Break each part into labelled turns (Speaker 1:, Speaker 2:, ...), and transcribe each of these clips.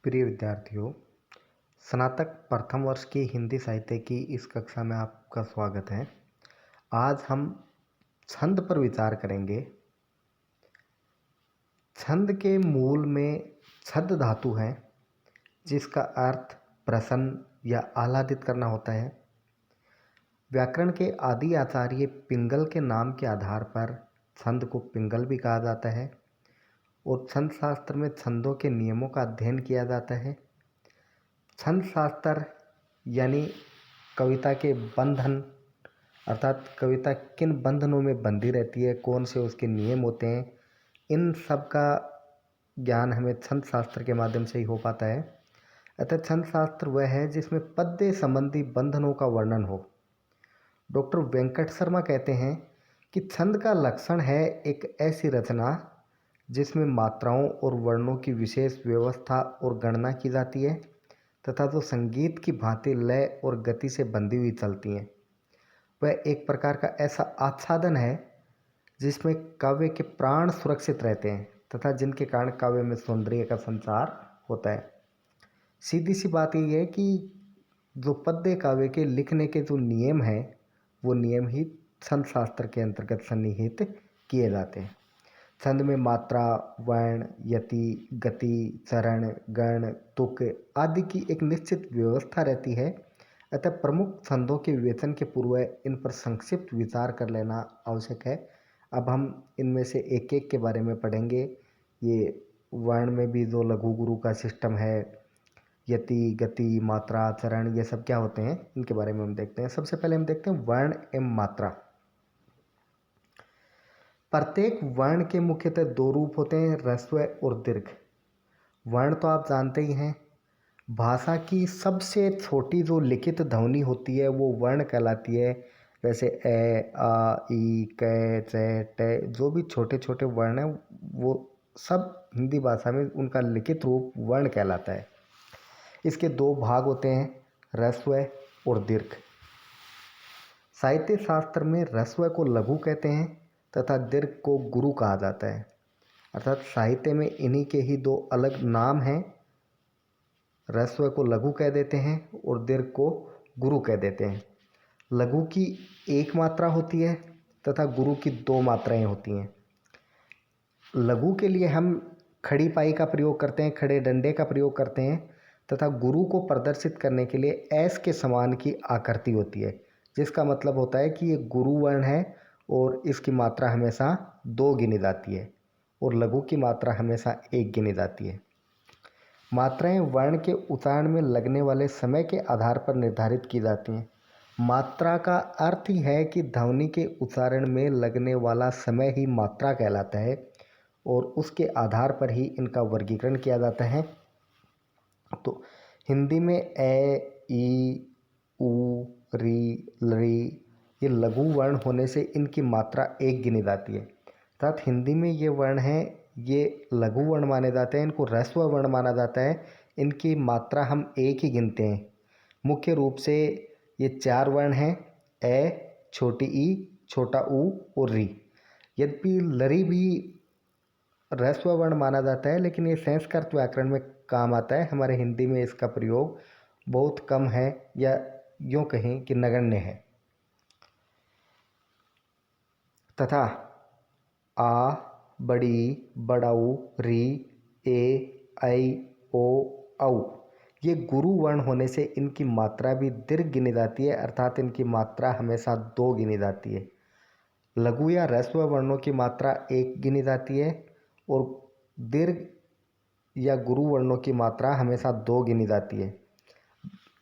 Speaker 1: प्रिय विद्यार्थियों, स्नातक प्रथम वर्ष की हिंदी साहित्य की इस कक्षा में आपका स्वागत है। आज हम छंद पर विचार करेंगे। छंद के मूल में छद धातु है, जिसका अर्थ प्रसन्न या आह्लादित करना होता है। व्याकरण के आदि आचार्य पिंगल के नाम के आधार पर छंद को पिंगल भी कहा जाता है और छंद शास्त्र में छंदों के नियमों का अध्ययन किया जाता है। छंद शास्त्र यानी कविता के बंधन, अर्थात कविता किन बंधनों में बंधी रहती है, कौन से उसके नियम होते हैं, इन सब का ज्ञान हमें छंद शास्त्र के माध्यम से ही हो पाता है। अतः छंद शास्त्र वह है जिसमें पद्य संबंधी बंधनों का वर्णन हो। डॉक्टर वेंकट शर्मा कहते हैं कि छंद का लक्षण है एक ऐसी रचना जिसमें मात्राओं और वर्णों की विशेष व्यवस्था और गणना की जाती है तथा जो संगीत की भांति लय और गति से बंधी हुई चलती हैं। वह एक प्रकार का ऐसा आच्छादन है जिसमें काव्य के प्राण सुरक्षित रहते हैं तथा जिनके कारण काव्य में सौंदर्य का संचार होता है। सीधी सी बात यही है कि जो पद्य काव्य के लिखने के जो नियम हैं, वो नियम ही छंद शास्त्र के अंतर्गत सन्निहित किए जाते हैं। छंद में मात्रा, वर्ण, यति, गति, चरण, गण, तुक आदि की एक निश्चित व्यवस्था रहती है। अतः प्रमुख छंदों के विवेचन के पूर्व इन पर संक्षिप्त विचार कर लेना आवश्यक है। अब हम इनमें से एक एक के बारे में पढ़ेंगे। ये वर्ण में भी जो लघु गुरु का सिस्टम है, यति, गति, मात्रा, चरण, ये सब क्या होते हैं, इनके बारे में हम देखते हैं। सबसे पहले हम देखते हैं वर्ण एवं मात्रा। प्रत्येक वर्ण के मुख्यतः दो रूप होते हैं, ह्रस्व और दीर्घ। वर्ण तो आप जानते ही हैं, भाषा की सबसे छोटी जो लिखित ध्वनि होती है वो वर्ण कहलाती है। जैसे ए, आ, ई, क, च, ट, जो भी छोटे छोटे वर्ण हैं वो सब हिंदी भाषा में उनका लिखित रूप वर्ण कहलाता है। इसके दो भाग होते हैं, ह्रस्व और दीर्घ। साहित्य शास्त्र में ह्रस्व को लघु कहते हैं तथा दीर्घ को गुरु कहा जाता है। अर्थात साहित्य में इन्हीं के ही दो अलग नाम हैं। ह्रस्व को लघु कह देते हैं और दीर्घ को गुरु कह देते हैं। लघु की एक मात्रा होती है तथा गुरु की दो मात्राएं होती हैं। लघु के लिए हम खड़ी पाई का प्रयोग करते हैं, खड़े डंडे का प्रयोग करते हैं तथा गुरु को प्रदर्शित करने के लिए ऐस के समान की आकृति होती है, जिसका मतलब होता है कि ये गुरु वर्ण है और इसकी मात्रा हमेशा दो गिनी जाती है और लघु की मात्रा हमेशा एक गिनी जाती है। मात्राएं वर्ण के उच्चारण में लगने वाले समय के आधार पर निर्धारित की जाती हैं। मात्रा का अर्थ ही है कि ध्वनि के उच्चारण में लगने वाला समय ही मात्रा कहलाता है और उसके आधार पर ही इनका वर्गीकरण किया जाता है। तो हिंदी में ए, ई, उ, री, लरी ये लघु वर्ण होने से इनकी मात्रा एक गिनी जाती है। अर्थात हिंदी में ये वर्ण हैं, ये लघु वर्ण माने जाते हैं, इनको ह्रस्व वर्ण माना जाता है। इनकी मात्रा हम एक ही गिनते हैं। मुख्य रूप से ये चार वर्ण हैं, ए, छोटी ई, छोटा ऊ और री। यद्यपि लरी भी ह्रस्व वर्ण माना जाता है, लेकिन ये संस्कृत व्याकरण में काम आता है। हमारे हिंदी में इसका प्रयोग बहुत कम है या यूँ कहें कि नगण्य है। तथा आ, बड़ी, बड़ाऊ, री, ए, ऐ, ओ, औ ये गुरु वर्ण होने से इनकी मात्रा भी दीर्घ गिनी जाती है, अर्थात इनकी मात्रा हमेशा दो गिनी जाती है। लघु या ह्रस्व वर्णों की मात्रा एक गिनी जाती है और दीर्घ या गुरु वर्णों की मात्रा हमेशा दो गिनी जाती है।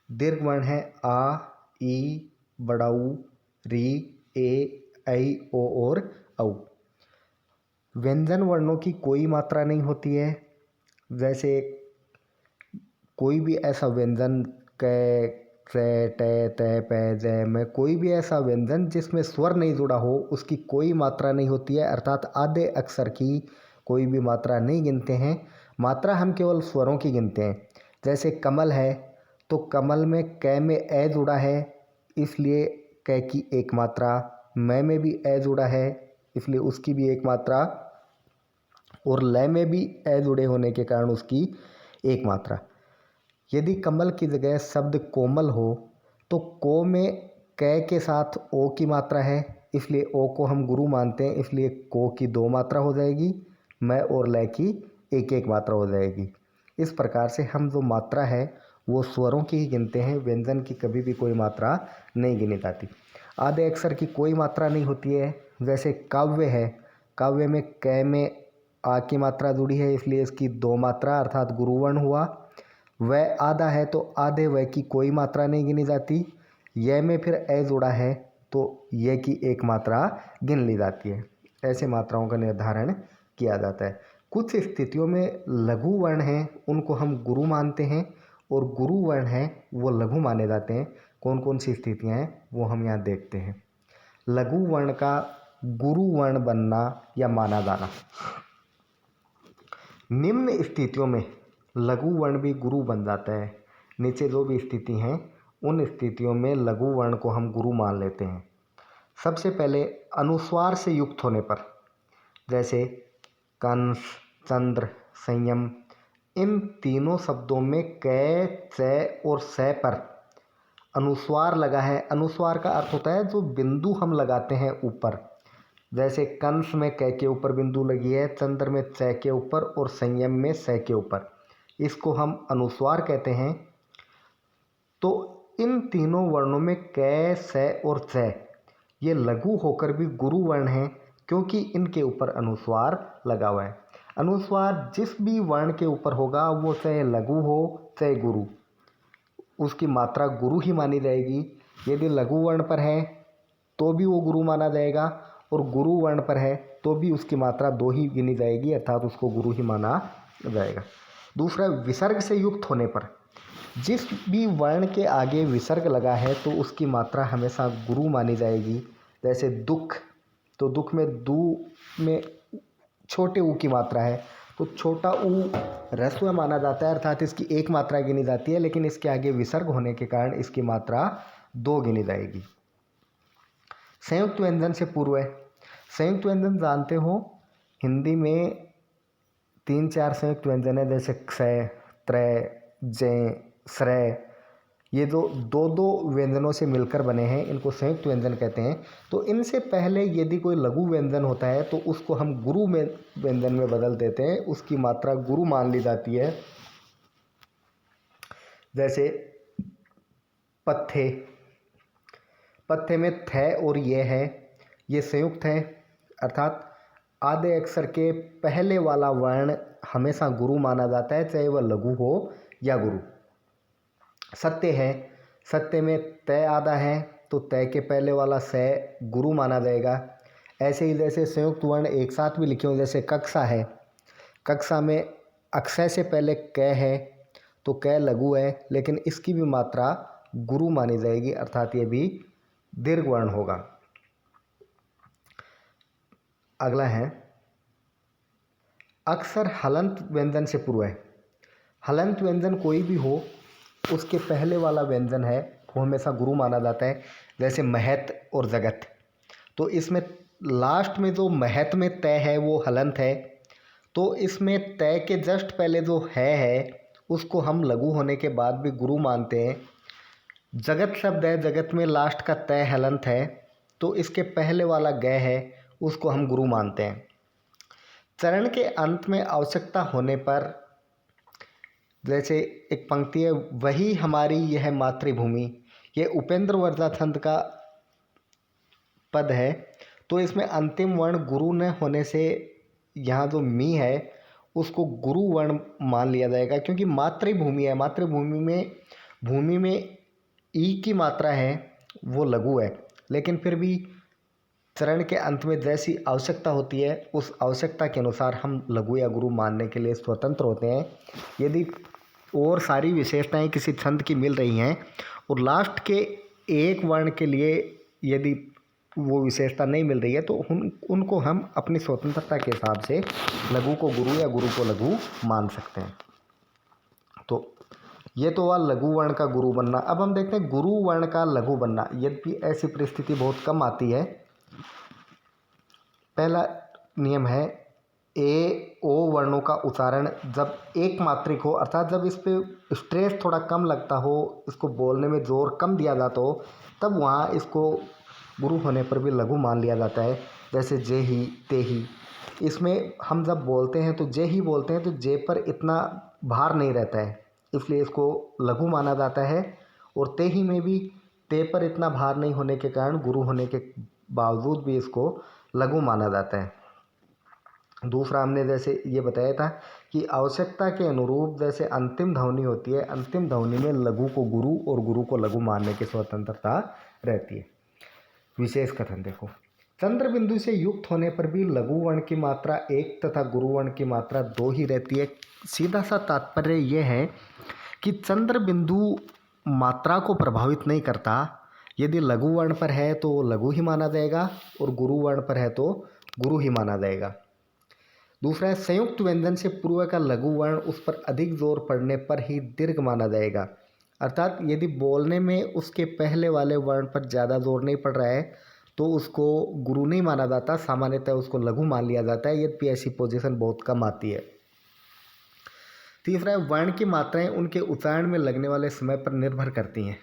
Speaker 1: दीर्घ वर्ण है आ, ई, बड़ाऊ, री, ए, ऐ, ओ और औ। व्यंजन वर्णों की कोई मात्रा नहीं होती है। जैसे कोई भी ऐसा व्यंजन क, च, ट, त, प, ज में कोई भी ऐसा व्यंजन जिसमें स्वर नहीं जुड़ा हो, उसकी कोई मात्रा नहीं होती है। अर्थात आधे अक्षर की कोई भी मात्रा नहीं गिनते हैं। मात्रा हम केवल स्वरों की गिनते हैं। जैसे कमल है तो कमल में क में ए जुड़ा है, इसलिए क की एक मात्रा। मैं में भी ए जुड़ा है, इसलिए उसकी भी एक मात्रा और लय में भी ए जुड़े होने के कारण उसकी एक मात्रा। यदि कमल की जगह शब्द कोमल हो तो को में कै के साथ ओ की मात्रा है, इसलिए ओ को हम गुरु मानते हैं, इसलिए को की 2 मात्रा हो जाएगी, मैं और लय की एक एक मात्रा हो जाएगी। इस प्रकार से हम जो मात्रा है वो स्वरों की ही गिनते हैं, व्यंजन की कभी भी कोई मात्रा नहीं गिनी जाती। आधे अक्षर की कोई मात्रा नहीं होती है। जैसे काव्य है, काव्य में कै में आ की मात्रा जुड़ी है, इसलिए इसकी 2 मात्रा अर्थात गुरुवर्ण हुआ। वह आधा है तो आधे वह की कोई मात्रा नहीं गिनी जाती। यह में फिर ए जुड़ा है तो यह की एक मात्रा गिन ली जाती है। ऐसे मात्राओं का निर्धारण किया जाता है। कुछ स्थितियों में लघु वर्ण हैं उनको हम गुरु मानते हैं और गुरु वर्ण हैं वो लघु माने जाते हैं। कौन कौन सी स्थितियाँ हैं वो हम यहाँ देखते हैं। लघु वर्ण का गुरु वर्ण बनना या माना जाना। निम्न स्थितियों में लघु वर्ण भी गुरु बन जाता है। नीचे जो भी स्थिति हैं उन स्थितियों में लघु वर्ण को हम गुरु मान लेते हैं। सबसे पहले अनुस्वार से युक्त होने पर, जैसे कंस, चंद्र, संयम, इन तीनों शब्दों में कै, च और से पर अनुस्वार लगा है। अनुस्वार का अर्थ होता है जो बिंदु हम लगाते हैं ऊपर। जैसे कंस में कै के ऊपर बिंदु लगी है, चंद्र में च के ऊपर और संयम में से के ऊपर, इसको हम अनुस्वार कहते हैं। तो इन तीनों वर्णों में कै, से और च ये लघु होकर भी गुरु वर्ण हैं क्योंकि इनके ऊपर अनुस्वार लगा हुआ है। अनुस्वार जिस भी वर्ण के ऊपर होगा वो चाहे लघु हो चाहे गुरु, उसकी मात्रा गुरु ही मानी जाएगी। यदि लघु वर्ण पर है तो भी वो गुरु माना जाएगा और गुरु वर्ण पर है तो भी उसकी मात्रा 2 ही गिनी जाएगी, अर्थात उसको गुरु ही माना जाएगा। दूसरा, विसर्ग से युक्त होने पर, जिस भी वर्ण के आगे विसर्ग लगा है तो उसकी मात्रा हमेशा गुरु मानी जाएगी। जैसे दुख, तो दुख में दू में छोटे ऊ की मात्रा है तो छोटा ऊ ह्रस्व माना जाता है, अर्थात इसकी एक मात्रा गिनी जाती है, लेकिन इसके आगे विसर्ग होने के कारण इसकी मात्रा 2 गिनी जाएगी। संयुक्त व्यंजन से पूर्व है। संयुक्त व्यंजन जानते हो, हिंदी में 3-4 संयुक्त व्यंजन है, जैसे क्षय, त्रय, जय, श्रय। ये जो 2-2 व्यंजनों से मिलकर बने हैं इनको संयुक्त व्यंजन कहते हैं। तो इनसे पहले यदि कोई लघु व्यंजन होता है तो उसको हम गुरु में व्यंजन में बदल देते हैं, उसकी मात्रा गुरु मान ली जाती है। जैसे पत्थे, पत्थे में थ और ये है, ये संयुक्त है, अर्थात आधे अक्षर के पहले वाला वर्ण हमेशा गुरु माना जाता है, चाहे वह लघु हो या गुरु। सत्य है, सत्य में तय आधा है तो तय के पहले वाला से गुरु माना जाएगा। ऐसे ही जैसे संयुक्त वर्ण एक साथ भी लिखे हो, जैसे कक्षा है, कक्षा में अक्षय से पहले क है तो क लघु है, लेकिन इसकी भी मात्रा गुरु मानी जाएगी, अर्थात ये भी दीर्घ वर्ण होगा। अगला है अक्षर हलंत व्यंजन से पूर्व है। हलंत व्यंजन कोई भी हो उसके पहले वाला व्यंजन है वो हमेशा गुरु माना जाता है। जैसे महत और जगत, तो इसमें लास्ट में जो महत में तय है वो हलंत है, तो इसमें तय के जस्ट पहले जो है उसको हम लघु होने के बाद भी गुरु मानते हैं। जगत शब्द है, जगत में लास्ट का तय हलंत है तो इसके पहले वाला ग है उसको हम गुरु मानते हैं। चरण के अंत में आवश्यकता होने पर, जैसे एक पंक्ति है, वही हमारी यह मातृभूमि, ये उपेंद्र वरदाछंद का पद है, तो इसमें अंतिम वर्ण गुरु न होने से यहाँ जो मी है उसको गुरु वर्ण मान लिया जाएगा, क्योंकि मातृभूमि है, मातृभूमि में भूमि में ई की मात्रा है वो लघु है, लेकिन फिर भी चरण के अंत में जैसी आवश्यकता होती है उस आवश्यकता के अनुसार हम लघु या गुरु मानने के लिए स्वतंत्र होते हैं। यदि और सारी विशेषताएं किसी छंद की मिल रही हैं और लास्ट के एक वर्ण के लिए यदि वो विशेषता नहीं मिल रही है तो उनको हम अपनी स्वतंत्रता के हिसाब से लघु को गुरु या गुरु को लघु मान सकते हैं। तो ये तो हुआ लघु वर्ण का गुरु बनना। अब हम देखते हैं गुरु वर्ण का लघु बनना। यद्यपि ऐसी परिस्थिति बहुत कम आती है। पहला नियम है ए ओ वर्णों का उच्चारण जब एक मात्रिक हो, अर्थात जब इस पे स्ट्रेस थोड़ा कम लगता हो, इसको बोलने में ज़ोर कम दिया जाता हो, तब वहाँ इसको गुरु होने पर भी लघु मान लिया जाता है। जैसे जे ही, ते ही, इसमें हम जब बोलते हैं तो जे ही बोलते हैं तो जे पर इतना भार नहीं रहता है, इसलिए इसको लघु माना जाता है। और ते ही में भी ते पर इतना भार नहीं होने के कारण गुरु होने के बावजूद भी इसको लघु माना जाता है। दूसरा हमने जैसे ये बताया था कि आवश्यकता के अनुरूप जैसे अंतिम ध्वनि होती है, अंतिम ध्वनि में लघु को गुरु और गुरु को लघु मानने की स्वतंत्रता रहती है। विशेष कथन देखो, चंद्र बिंदु से युक्त होने पर भी लघु वर्ण की मात्रा एक तथा गुरु वर्ण की मात्रा दो ही रहती है। सीधा सा तात्पर्य यह है कि चंद्र बिंदु मात्रा को प्रभावित नहीं करता। यदि लघु वर्ण पर है तो लघु ही माना जाएगा और गुरु वर्ण पर है तो गुरु ही माना जाएगा। दूसरा है, संयुक्त व्यंजन से पूर्व का लघु वर्ण उस पर अधिक जोर पड़ने पर ही दीर्घ माना जाएगा। अर्थात यदि बोलने में उसके पहले वाले वर्ण पर ज़्यादा जोर नहीं पड़ रहा है तो उसको गुरु नहीं माना जाता, सामान्यतः उसको लघु मान लिया जाता है, यद्यपि ऐसी पोजीशन बहुत कम आती है। तीसरा है, वर्ण की मात्राएं उनके उच्चारण में लगने वाले समय पर निर्भर करती हैं।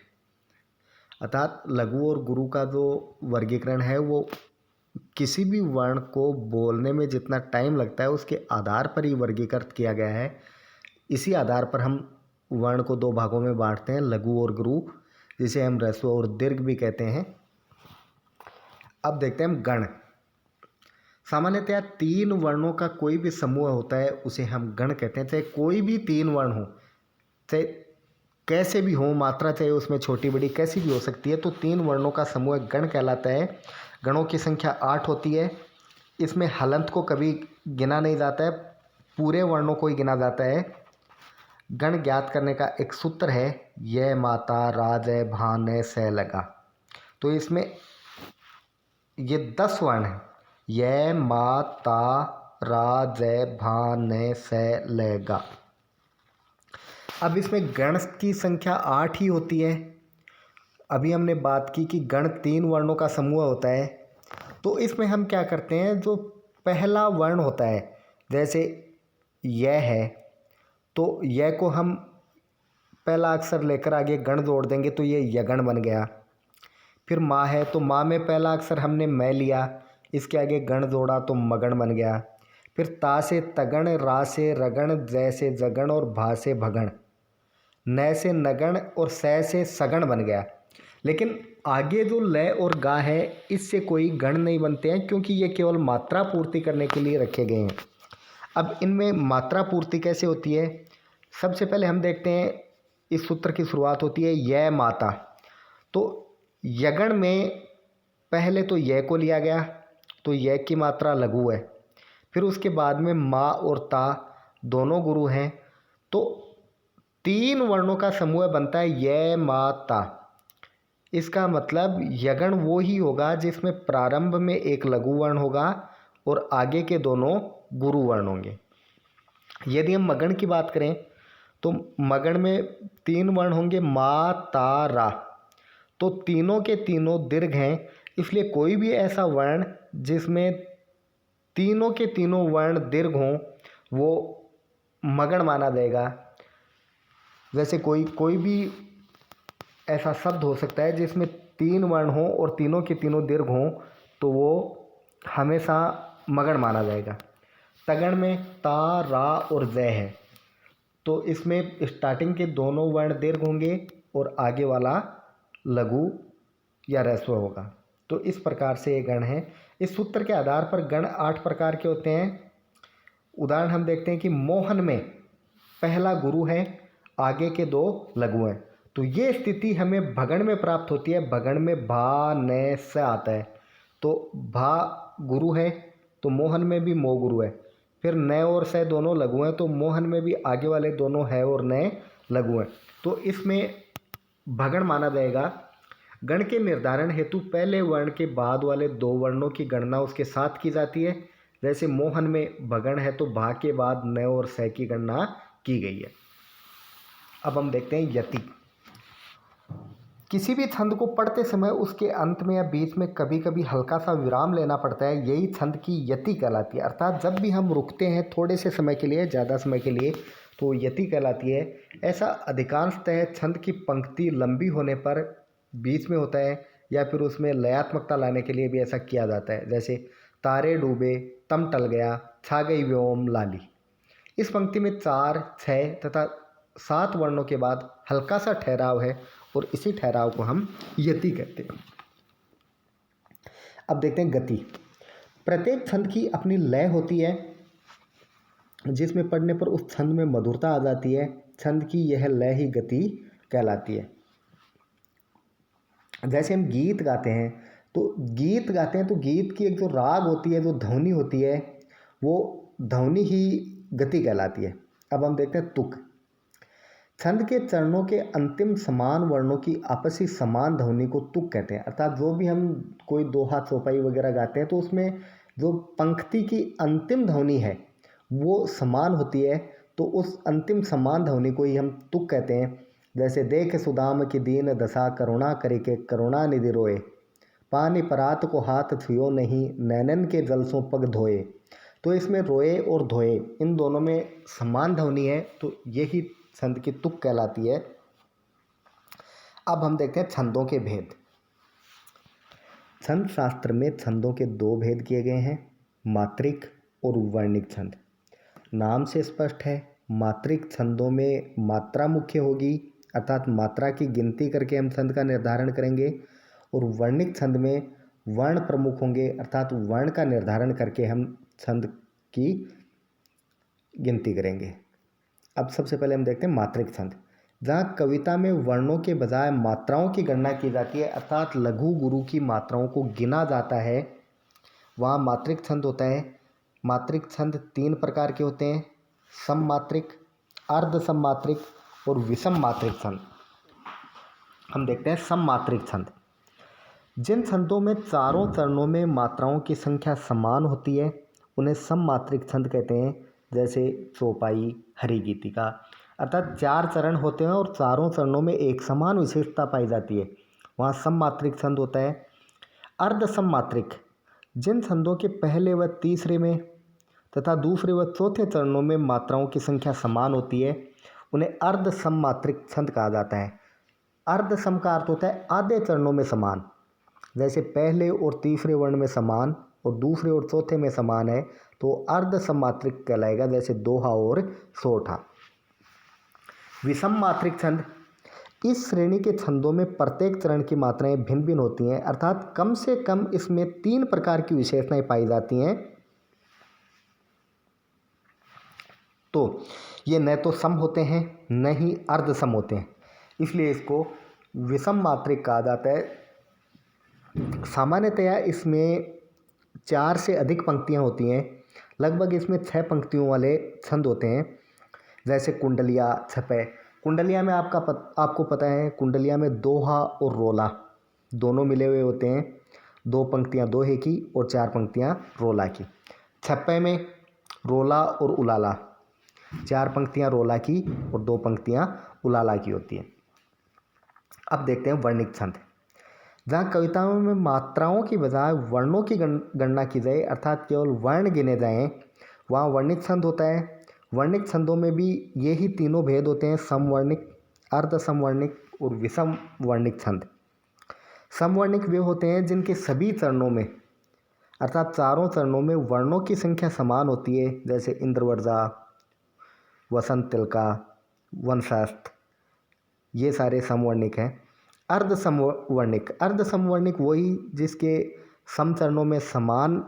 Speaker 1: अर्थात लघु और गुरु का जो वर्गीकरण है वो किसी भी वर्ण को बोलने में जितना टाइम लगता है उसके आधार पर ही वर्गीकृत किया गया है। इसी आधार पर हम वर्ण को दो भागों में बांटते हैं, लघु और गुरु, जिसे हम ह्रस्व और दीर्घ भी कहते हैं। अब देखते हैं हम गण। सामान्यतया तीन वर्णों का कोई भी समूह होता है उसे हम गण कहते हैं। चाहे कोई भी तीन वर्ण हो, चाहे कैसे भी हो, मात्रा चाहे उसमें छोटी बड़ी कैसी भी हो सकती है, तो तीन वर्णों का समूह गण कहलाता है। गणों की संख्या 8 होती है। इसमें हलंत को कभी गिना नहीं जाता है, पूरे वर्णों को ही गिना जाता है। गण ज्ञात करने का एक सूत्र है, य माता राजय भान से लगा। तो इसमें ये 10 वर्ण हैं, य माता राजय भान से लगा। अब इसमें गण की संख्या 8 ही होती है। अभी हमने बात की कि गण तीन वर्णों का समूह होता है, तो इसमें हम क्या करते हैं, जो पहला वर्ण होता है, जैसे यह है तो यह को हम पहला अक्षर लेकर आगे गण जोड़ देंगे तो ये यगण बन गया। फिर माँ है तो माँ में पहला अक्षर हमने मैं लिया, इसके आगे गण जोड़ा तो मगण बन गया। फिर ता से तगण, रा से रगण, जय से जगण और भा से भगण, न से नगण और सै से सगण बन गया। लेकिन आगे जो लय और गा है इससे कोई गण नहीं बनते हैं, क्योंकि ये केवल मात्रा पूर्ति करने के लिए रखे गए हैं। अब इनमें मात्रा पूर्ति कैसे होती है, सबसे पहले हम देखते हैं इस सूत्र की शुरुआत होती है य माता। तो यगण में पहले तो य को लिया गया तो य की मात्रा लघु है। फिर उसके बाद में माँ और ता दोनों गुरु हैं, तो तीन वर्णों का समूह बनता है य मा ता। इसका मतलब यगण वो ही होगा जिसमें प्रारंभ में एक लघु वर्ण होगा और आगे के दोनों गुरु वर्ण होंगे। यदि हम मगण की बात करें तो मगण में तीन वर्ण होंगे, मा ता रा। तो तीनों के तीनों दीर्घ हैं, इसलिए कोई भी ऐसा वर्ण जिसमें तीनों के तीनों वर्ण दीर्घ हों वो मगण माना जाएगा। वैसे कोई भी ऐसा शब्द हो सकता है जिसमें तीन वर्ण हों और तीनों के तीनों दीर्घ हों, तो वो हमेशा मगण माना जाएगा। तगण में ता, रा और जय है, तो इसमें स्टार्टिंग के दोनों वर्ण दीर्घ होंगे और आगे वाला लघु या ह्रस्व होगा। तो इस प्रकार से ये गण है। इस सूत्र के आधार पर गण 8 प्रकार के होते हैं। उदाहरण हम देखते हैं कि मोहन में पहला गुरु है, आगे के दो लघु हैं, तो ये स्थिति हमें भगण में प्राप्त होती है। भगण में भा न स आता है, तो भा गुरु है तो मोहन में भी मो गुरु है। फिर न और स दोनों लघु हैं, तो मोहन में भी आगे वाले दोनों है और न लघु हैं, तो इसमें भगण माना जाएगा। गण के निर्धारण हेतु पहले वर्ण के बाद वाले दो वर्णों की गणना उसके साथ की जाती है। जैसे मोहन में भगण है तो भा के बाद न और स की गणना की गई है। अब हम देखते हैं यति। किसी भी छंद को पढ़ते समय उसके अंत में या बीच में कभी कभी हल्का सा विराम लेना पड़ता है, यही छंद की यति कहलाती है। अर्थात जब भी हम रुकते हैं थोड़े से समय के लिए, ज़्यादा समय के लिए, तो यति कहलाती है। ऐसा अधिकांशतः छंद की पंक्ति लंबी होने पर बीच में होता है, या फिर उसमें लयात्मकता लाने के लिए भी ऐसा किया जाता है। जैसे तारे डूबे तम टल गया छा गई व्योम लाली। इस पंक्ति में 4, 6 तथा 7 वर्णों के बाद हल्का सा ठहराव है और इसी ठहराव को हम यति कहते हैं। अब देखते हैं गति। प्रत्येक छंद की अपनी लय होती है जिसमें पढ़ने पर उस छंद में मधुरता आ जाती है। छंद की यह लय ही गति कहलाती है। जैसे हम गीत गाते हैं तो गीत की एक जो राग होती है, जो ध्वनि होती है, वो ध्वनि ही गति कहलाती है। अब हम देखते हैं तुक। छंद के चरणों के अंतिम समान वर्णों की आपसी समान ध्वनि को तुक कहते हैं। अर्थात जो भी हम कोई दोहा चौपाई वगैरह गाते हैं तो उसमें जो पंक्ति की अंतिम ध्वनि है वो समान होती है, तो उस अंतिम समान ध्वनि को ही हम तुक कहते हैं। जैसे देख सुदाम की दीन दशा करुणा करके करुणा निधि रोए, पानी परात को हाथ छुयो नहीं नैनन के जलसों पग धोए। तो इसमें रोए और धोए इन दोनों में समान ध्वनि है, तो यही छंद की तुक कहलाती है। अब हम देखते हैं छंदों के भेद। छंद शास्त्र में छंदों के 2 भेद किए गए हैं, मात्रिक और वर्णिक छंद। नाम से स्पष्ट है, मात्रिक छंदों में मात्रा मुख्य होगी, अर्थात मात्रा की गिनती करके हम छंद का निर्धारण करेंगे, और वर्णिक छंद में वर्ण प्रमुख होंगे, अर्थात वर्ण का निर्धारण करके हम छंद की गिनती करेंगे। अब सबसे पहले हम देखते हैं मात्रिक छंद। जहाँ कविता में वर्णों के बजाय मात्राओं की गणना की जाती है, अर्थात लघु गुरु की मात्राओं को गिना जाता है, वहाँ मात्रिक छंद होता है। मात्रिक छंद 3 प्रकार के होते हैं, सममात्रिक, अर्ध सममात्रिक और विषम मात्रिक छंद। हम देखते हैं सममात्रिक छंद। जिन छंदों में चारों चरणों में मात्राओं की संख्या समान होती है उन्हें सममात्रिक छंद कहते हैं। जैसे चौपाई, हरिगीतिका, अर्थात 4 चरण होते हैं और चारों चरणों में एक समान विशेषता पाई जाती है, वहाँ सममात्रिक छंद होता है। अर्ध सममात्रिक, जिन छंदों के पहले व तीसरे में तथा दूसरे व चौथे चरणों में मात्राओं की संख्या समान होती है उन्हें अर्ध सममात्रिक छंद कहा जाता है। अर्ध सम का अर्थ होता है आधे चरणों में समान। जैसे पहले और तीसरे वर्ण में समान और दूसरे और चौथे में समान है तो अर्ध सममात्रिक कहलाएगा, जैसे दोहा और सोठा। विषम मात्रिक छंद, इस श्रेणी के छंदों में प्रत्येक चरण की मात्राएं भिन्न भिन्न होती हैं, अर्थात कम से कम इसमें 3 प्रकार की विशेषताएं पाई जाती हैं। तो ये न तो सम होते हैं न ही अर्ध सम होते हैं, इसलिए इसको विषम मात्रिक कहा जाता है। सामान्यतया इसमें 4 से अधिक पंक्तियां होती हैं, लगभग इसमें 6 पंक्तियों वाले छंद होते हैं। जैसे कुंडलिया, छपे। कुंडलिया में आपको पता है, कुंडलिया में दोहा और रोला दोनों मिले हुए होते हैं। 2 पंक्तियां दोहे की और 4 पंक्तियां रोला की। छप्पे में रोला और उलाला, 4 पंक्तियां रोला की और 2 पंक्तियां उलाला की होती हैं। अब देखते हैं वर्णिक छंद। जहाँ कविताओं में मात्राओं की बजाय वर्णों की गणना की जाए, अर्थात केवल वर्ण गिने जाएं, वहाँ वर्णिक छंद होता है। वर्णिक छंदों में भी यही तीनों भेद होते हैं, समवर्णिक, अर्ध समवर्णिक और विषम वर्णिक छंद। समवर्णिक वे होते हैं जिनके सभी चरणों में, अर्थात चारों चरणों में वर्णों की संख्या समान होती है। जैसे इंद्रवर्जा, वसंत तिलका, वंशस्थ, ये सारे समवर्णिक हैं। अर्ध समवर्णिक वही जिसके सम चरणों में समान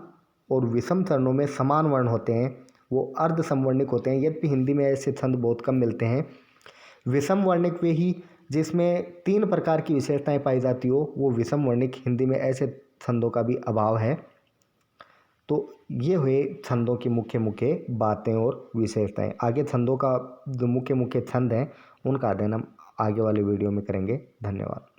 Speaker 1: और विषम चरणों में समान वर्ण होते हैं, वो अर्ध समवर्णिक होते हैं। यद्यपि हिंदी में ऐसे छंद बहुत कम मिलते हैं। विषम वर्णिक वे ही जिसमें 3 प्रकार की विशेषताएं पाई जाती हो, वो विषम वर्णिक। हिंदी में ऐसे छंदों का भी अभाव है। तो ये हुए छंदों की मुख्य मुख्य बातें और विशेषताएं। आगे छंदों का जो मुख्य मुख्य छंद हैं उनका अध्ययन हम आगे वाले वीडियो में करेंगे। धन्यवाद।